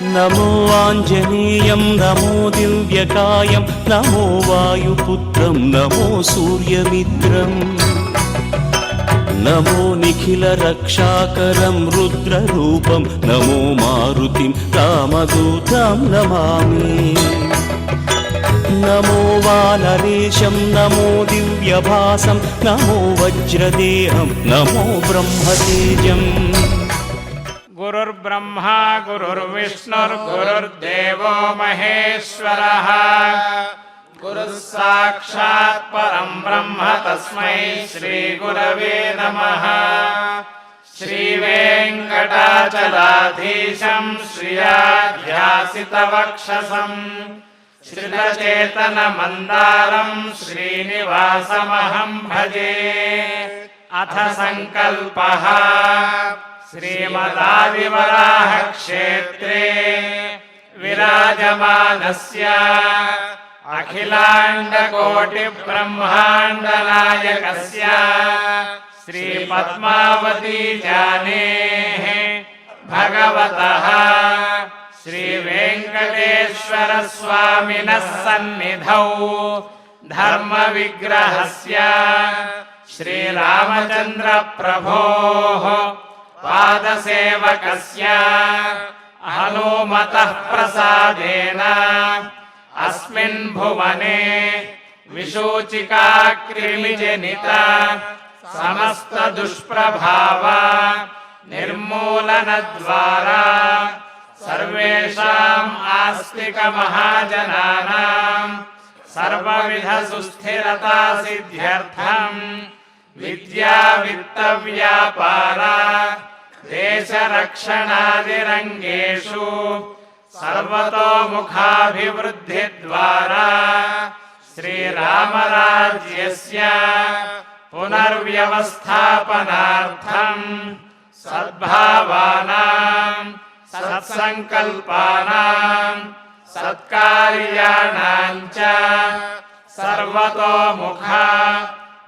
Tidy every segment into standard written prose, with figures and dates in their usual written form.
నమో ఆంజనేయం నమో దివ్యకాయం నమో వాయుపుత్రం నమో సూర్యమిత్రం నమో నిఖిల రక్షాకరం రుద్రరూపం నమో మారుతిం రామదూతం నమామి నమో వానరేశం నమో దివ్యభాసం నమో వజ్రదేహం నమో బ్రహ్మతేజం గురుర్బ్రహ్మా గురుర్విష్ణుర్గురుర్దేవో మహేశ్వరః గురుః సాక్షాత్ పరం బ్రహ్మ తస్మై శ్రీ గురవే నమః. శ్రీవేంకటాచలాధీశం శ్రియాధ్యాసితవక్షసం శ్రితచేతనమందారం శ్రీనివాసమహం భజే. అథ సంకల్పః శ్రీమదాదివరాహ క్షేత్రే విరాజమానస్య అఖిలాండకోటి బ్రహ్మాండ నాయకస్య శ్రీ పద్మావతీ జానేః భగవతః శ్రీ వెంకటేశ్వర స్వామినః సన్నిధౌ ధర్మ విగ్రహస్య శ్రీరామచంద్ర ప్రభోః పాదసేవకస్య హనుమతః ప్రసాదేన అస్మిన్ భువనే విశూచికా క్రిమిజనిత సమస్త దుష్ప్రభావ నిర్మూలన ద్వారా సర్వేషాం ఆస్తిక మహాజనానాం సర్వవిధ సుస్థిరతా సిద్ధ్యర్థం విద్యా విత్త వ్యాపార దేశ రక్షణాదిరంగేషు సర్వతోముఖాభివృద్ధి ద్వారా శ్రీరామరాజ్యస్య పునర్వ్యవస్థాపనార్థం సద్భావానాం సత్సంకల్పానాం సత్కార్యాణాం చ సర్వతోముఖ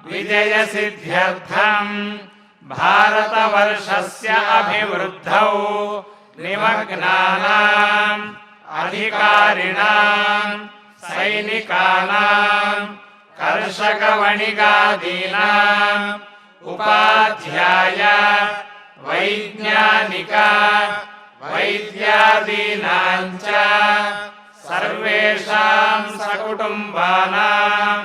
విజయ సిద్ధ్యర్థం భారతవర్షస్య అభివృద్ధౌ నిమగ్నానాం అధికారిణాం సైనికానాం కర్షక వణిగాదీనాం ఉపాధ్యాయ వైజ్ఞానిక వైద్యాదీనాం చ సర్వేషాం సకుటుంబానాం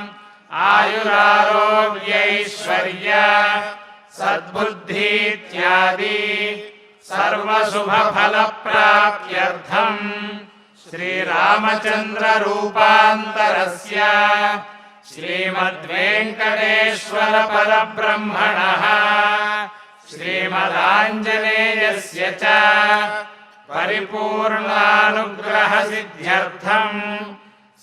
ఆయురారోగ్యైశ్వర్య సద్బుద్ధీత్యాది సర్వశుభఫలప్రాప్త్యర్థం శ్రీరామచంద్ర రూపాంతరస్య శ్రీమద్వేంకటేశ్వర పరబ్రహ్మణః శ్రీమదాంజనేయస్య చ పరిపూర్ణానుగ్రహ సిద్ధ్యర్థం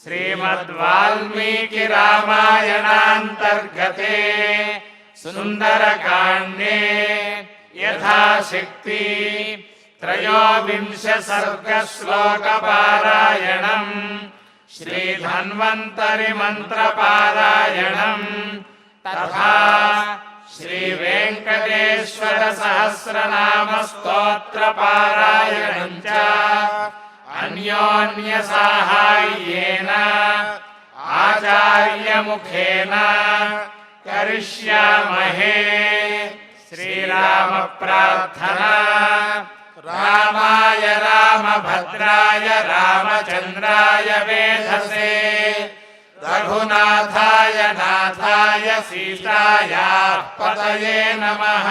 శ్రీమద్వాల్మీకి రామాయణాంతర్గతే సుందరకాండే యథాశక్తి త్రయోవింశ సర్గ శ్లోక పారాయణం శ్రీధన్వంతరి మంత్ర పారాయణం తథా శ్రీ వెంకటేశ్వర సహస్రనామ స్తోత్ర పారాయణం చ అన్యోన్య సాహాయ్యేన ఆచార్య ముఖేన కరిష్యామహే. శ్రీరామ ప్రార్థనా. రామాయ రామభద్రాయ రామచంద్రాయ వేధసే రఘునాథాయ నాథాయ సీతాయాః పతయే నమః.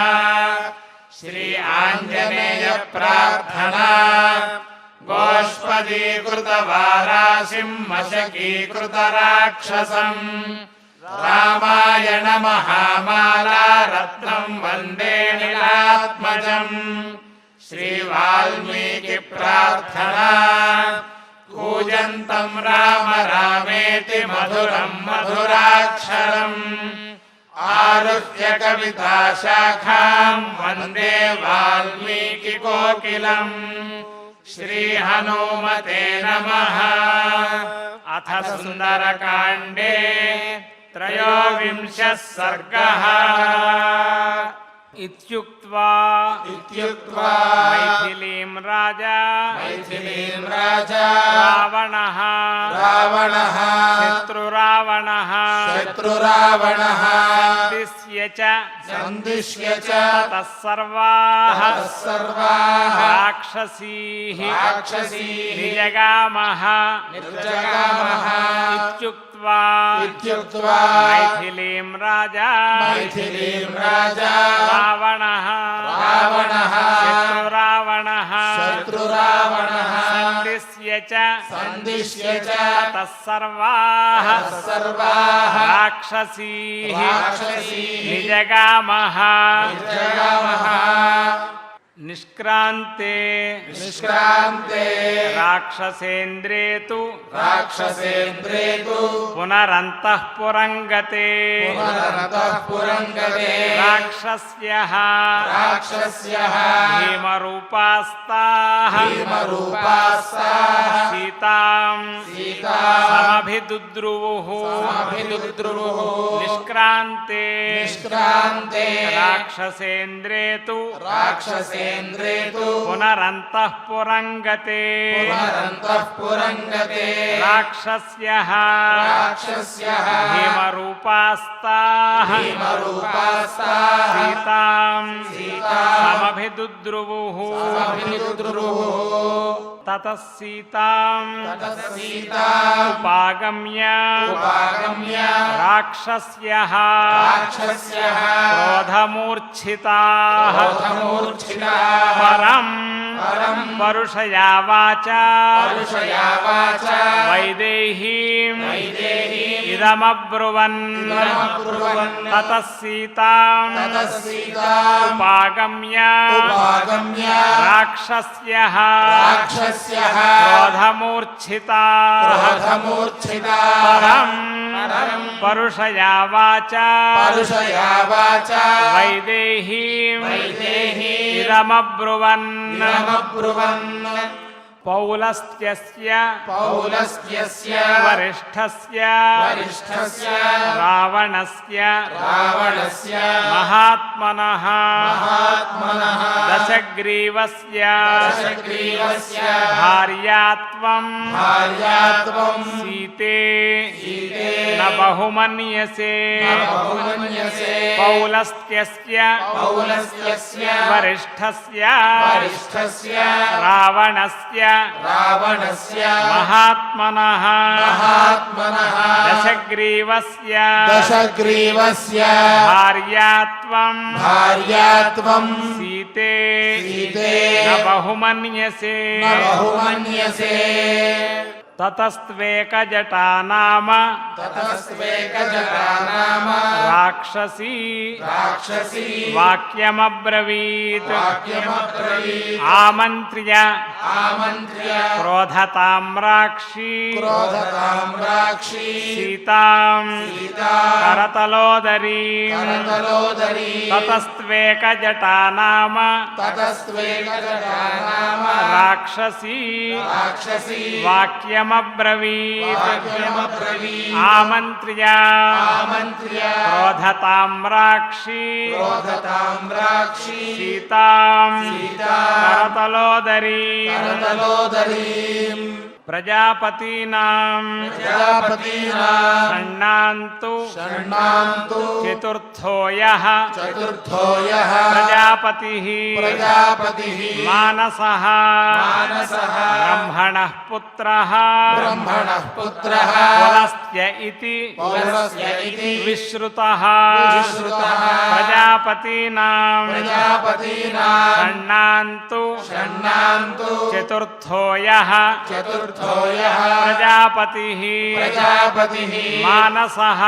శ్రీ ఆంజనేయ ప్రార్థనా. గోష్పదీకృత వారాసిం మశకీకృత రాక్షసం రామాయణ మహామాలా రత్నం వందే నీలాత్మజం. శ్రీ వాల్మీకి ప్రార్థనా. కూజంతం రామ రామేతి మధురం మధురాక్షరం ఆరుహ్య కవితా శాఖాం వందే వాల్మీకి కోకిలం. శ్రీ హనుమతే నమః. అథ సుందరకాండే త్రయోవింశः సర్గः. ఇత్యుక్త్వా మైథిలీం రాజా మైథిలీం రాజా రావణః రావణః శత్రురావణః శత్రురావణః సందిశ్య చ తస్సర్వాః రాక్షసీః నిజగామః ఇత్యుక్త్వా మైథిలీం రాజా రావణః శత్రురావణః సందిశ్య చ తస్సర్వాః రాక్షసీః నిజగామః నిష్క్రాంతే రాక్షసేంద్రే తు పునరంతః పురంగతే రాక్షస్యః భీమరూపాస్తాః సీతాం సమభిదుద్రువుః నిష్క్రాంతే రాక్షసేంద్రే తు పునరంతః పురంగతే రాక్షస్యః భీమరూపాస్తాః సీతాం సమభిదుద్రువుః తతః సీతాం ఉపాగమ్య రాక్షస్యః క్రోధమూర్ఛితాః పరం పరుషయావాచ వైదేహీం ఇదమబ్రువన్ తతః సీతాం ఉపాగమ్య రాక్షస్యః క్రోధమూర్ఛితాః పరం పరుషయావాచ వైదేహీం ఇదమబ్రువన్ పౌలస్త్యస్య వరిష్ఠస్య రావణస్య మహాత్మనః దశగ్రీవస్య భార్యాత్వం సీతే న బహుమన్యసే పౌలస్త్యస్య వరిష్ఠస్య రావణస్య మహాత్మనః దశగ్రీవస్య భార్యాత్వం సీతే న బహుమన్యసే తతస్త్వేకజటా నామ రాక్షసీ వాక్యమబ్రవీత్ ఆమంత్ర్య క్రోధతామ్రాక్షి సీతాం కరతలోదరీ తతస్త్వేకజటా నామ రాక్షసీ వాక్యమబ్రవీత్ ఆమంత్ర్య క్రోధతామ్రాక్షి సీతాం కరతలోదరీ ప్రజాపతీనాం షణ్ణాంతు చతుర్థోయః ప్రజాపతిః మానసః బ్రహ్మణః పుత్రః పులస్త్య ఇతి విశ్రుతః ప్రజాపతీనాం షణ్ణాంతు చతుర్థోయః ప్రజాపతిః మానసః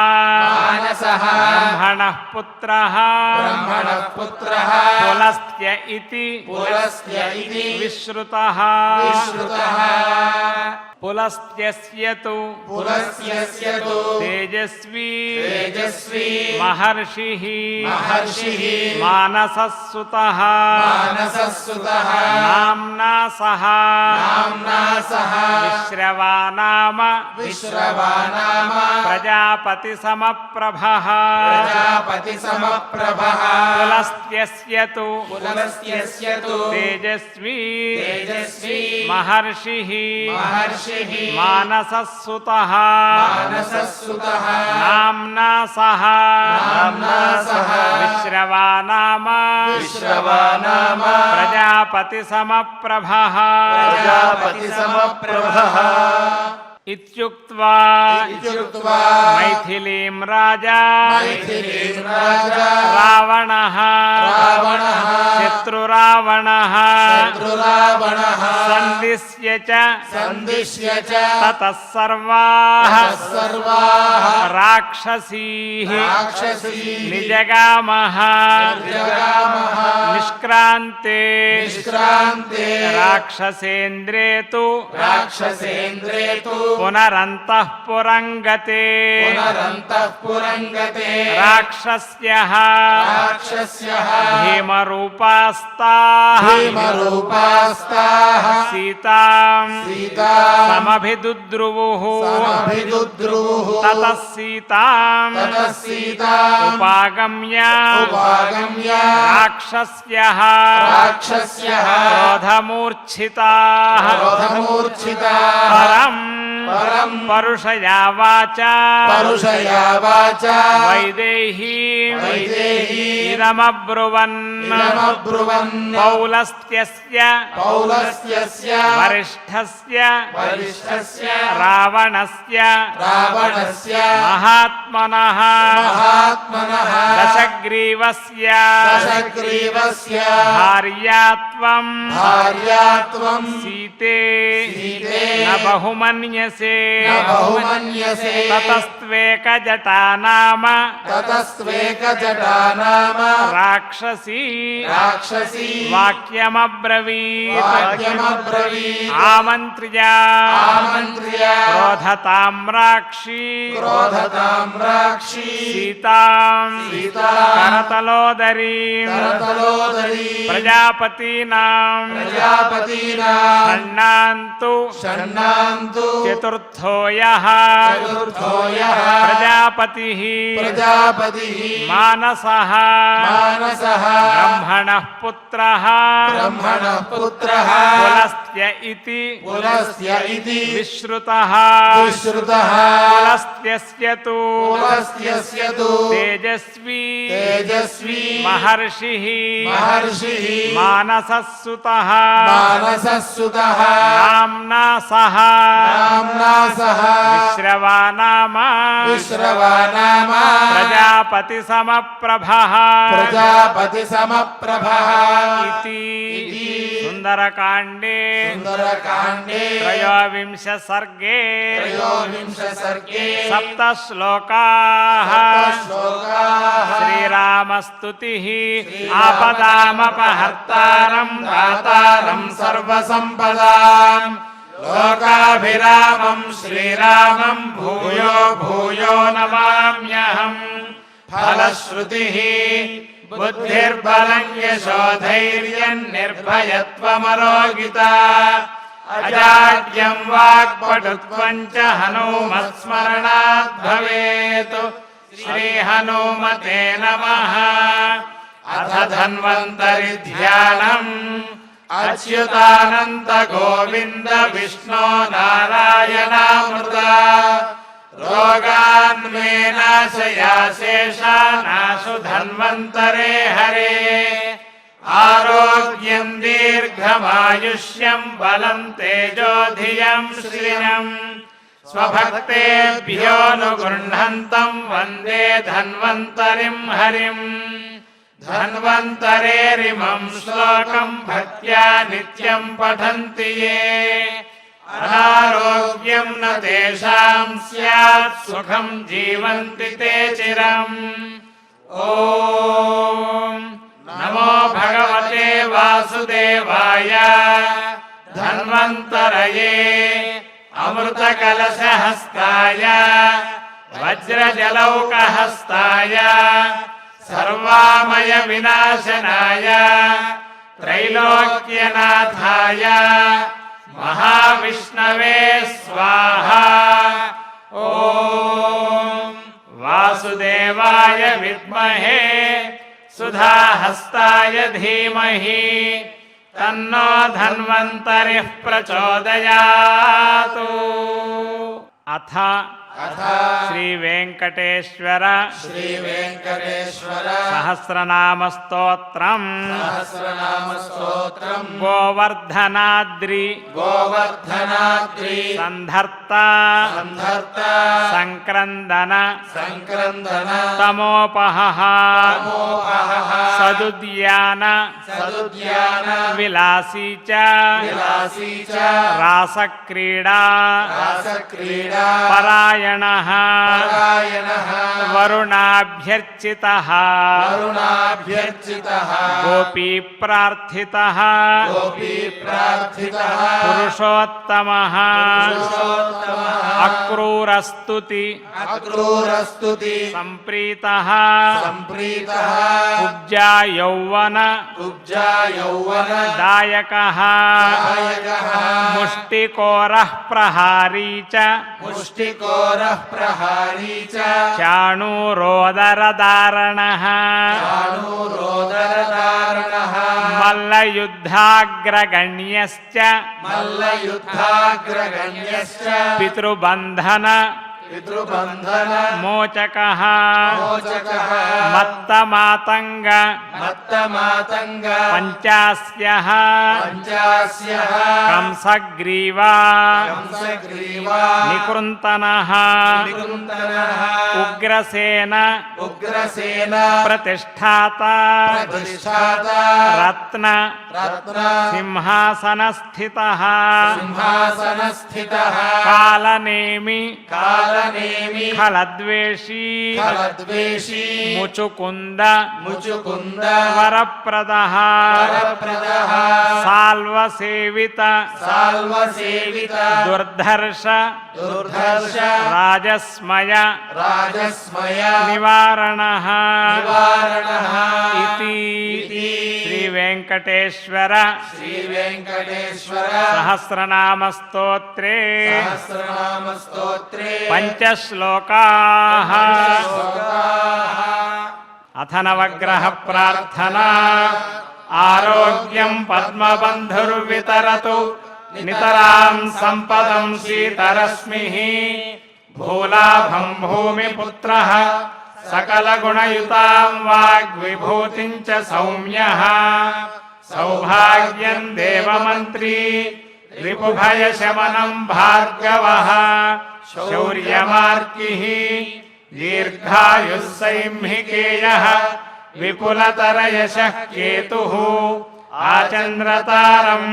బ్రహ్మణః పుత్రః పులస్త్య ఇతి విశ్రుతః పులస్త్యస్య తు తేజస్వీ మహర్షిః మానసః సుతః నామ్నా सह विश्रवानाम प्रजापतिसमप्रभः पुलस्त्यस्य तु तेजस्वी महर्षिः मानसः सुतः नाम्ना सह विश्रवानाम प्रजापतिसमप्रभः इत्युक्त्वा मैथिलीं राजा रावणः शत्रुरावणः सन्दिश्य च ततः सर्वाः राक्षसीः निजगामः निष्क्रान्ते राक्षसेन्द्रे तु पुनरन्तःपुरं गते राक्षस्यः भीमरूपास्ताः सीतां समभिदुद्रुवुः ततः सीतां उपागम्य राक्षस्यः क्रोधमूर्च्छिताः परं परुषया वाचा वैदेही इदमब्रुवन् पौलस्त्यस्य वरिष्ठस्य रावणस्य महात्मनः दशग्रीवस्य भार्यात्वं सीते न बहुमन्यसे ततस्त्वेकजटा नाम राक्षसी वाक्यमब्रवीत् आमन्त्र्या क्रोधतां राक्षी सीतां करतलोदरीं प्रजापतीनां षण्णान्तु चतुर्थो यः प्रजापतिः मानसः ब्रह्मणः पुत्रः पुलस्त्य इति विश्रुतः पुलस्त्यस्य तु तेजस्वी महर्षिः मानसः सुतः नाम्ना सह विश्रवानाम प्रजापतिसमप्रभः इति सुन्दरकाण्डे त्रयोविंश सर्गे सप्त श्लोकाः श्रीरामस्तुतिः आपदामपहर्तारं दातारं सर्वसम्पदां लोकाभिरामं श्रीरामं भूयो भूयो नमाम्यहम् फलश्रुतिः बुद्धिर्बलं यशोधैर्यं निर्भयत्वमरोगिता अजाड्यं वाक्पटुत्वं च हनुमत्स्मरणात् भवेत् श्रीहनुमते नमः अथ धन्वन्तरि ध्यानम् अच्युतानन्त गोविन्द विष्णो नारायणामृता रोगान्मे नाशया शेषानाशु धन्वन्तरे हरे आरोग्यं दीर्घमायुष्यं बलं तेजोधियं श्रियम् स्वभक्तेभ्योऽनुगृह्णन्तं वन्दे धन्वन्तरिं हरिम् धन्वन्तरेरिमं श्लोकं भक्त्या नित्यं पठन्ति ये अनारोग्यं न तेषां स्यात् सुखं जीवन्ति ते चिरम् ॐ नमो भगवते वासुदेवाय धन्वन्तरये अमृतकलशहस्ताय वज्रजलौकहस्ताय सर्वामय विनाशनाय त्रैलोक्यनाथाय महाविष्णवे स्वाहा। ॐ वासुदेवाय विद्महे सुधाहस्ताय धीमहि तन्नो धन्वन्तरिः प्रचोदयात्। अथ श्री वेंकटेश्वर सहस्रनाम स्तोत्रम् गोवर्धनाद्रि संधर्ता संक्रंदन तमोपहः सदुद्यान विलासी च रासक्रीडा परायणः वरुणाभ्यर्चितः गोपी प्रार्थितः पुरुषोत्तमः अक्रूरस्तुति संप्रीतः कुब्जा यौवन दायकः मुष्टिकोरः प्रहारी च चाणूरोदरधारणः मल्लयुद्धाग्रगण्यश्च पितृबन्धन मोचकः मत्तमातंग पंचास्यः कंसग्रीवा निकृन्तनः उग्रसेन प्रतिष्ठाता रत्न सिंहासनस्थितः कालनेमि खलद्वेषी मुचुकुंद वरप्रदः साल्वसेवित दुर्धर्ष राजस्मय निवारणः इति श्री वेंकटेश्वर सहस्रनाम स्तोत्रे पंचश्लोकाः। अथ नवग्रह प्रार्थना। आरोग्यं पद्मबन्धुर्वितरतु नितरां सम्पदं शीतरश्मिः भूलाभं भूमिपुत्रः सकलगुणयुतां वाग्विभूतिं च सौम्यः सौभाग्यं देवमन्त्री रिपुभयशमनं भार्गवः शौर्यमार्किः दीर्घायुः सैंहिकेयः विपुलतरयशः केतुः आचन्द्रतारम्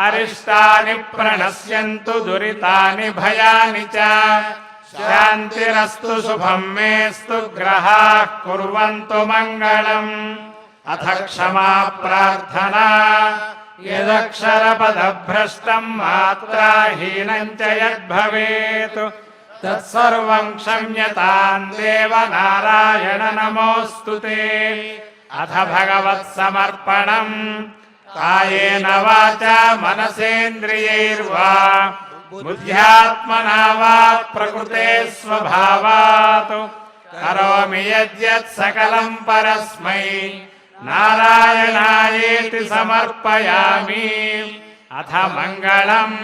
अरिष्टानि प्रणश्यन्तु दुरितानि भयानि च शान्तिरस्तु शुभं मेस्तु ग्रहाः कुर्वन्तु मङ्गलम्। अथ क्षमा प्रार्थना। यदक्षरपदभ्रष्टं मात्राहीनं च यद्भवेत् तत्सर्वं क्षम्यतां देव नारायण नमोऽस्तु ते। अथ भगवत्समर्पणम्। कायेन वाचा मनसेन्द्रियैर्वा बुद्ध्यात्मना वा प्रकृते स्वभावात् करोमि यद्यत् सकलं परस्मै नारायणायेति समर्पयामि। अथ मङ्गलम्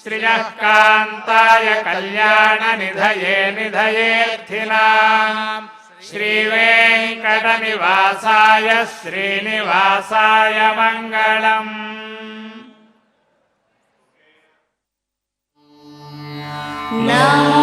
श्रियः कान्ताय कल्याणनिधये निधयेऽर्थिनाम् श्रीवेङ्कटनिवासाय श्रीनिवासाय मङ्गलम्। नमो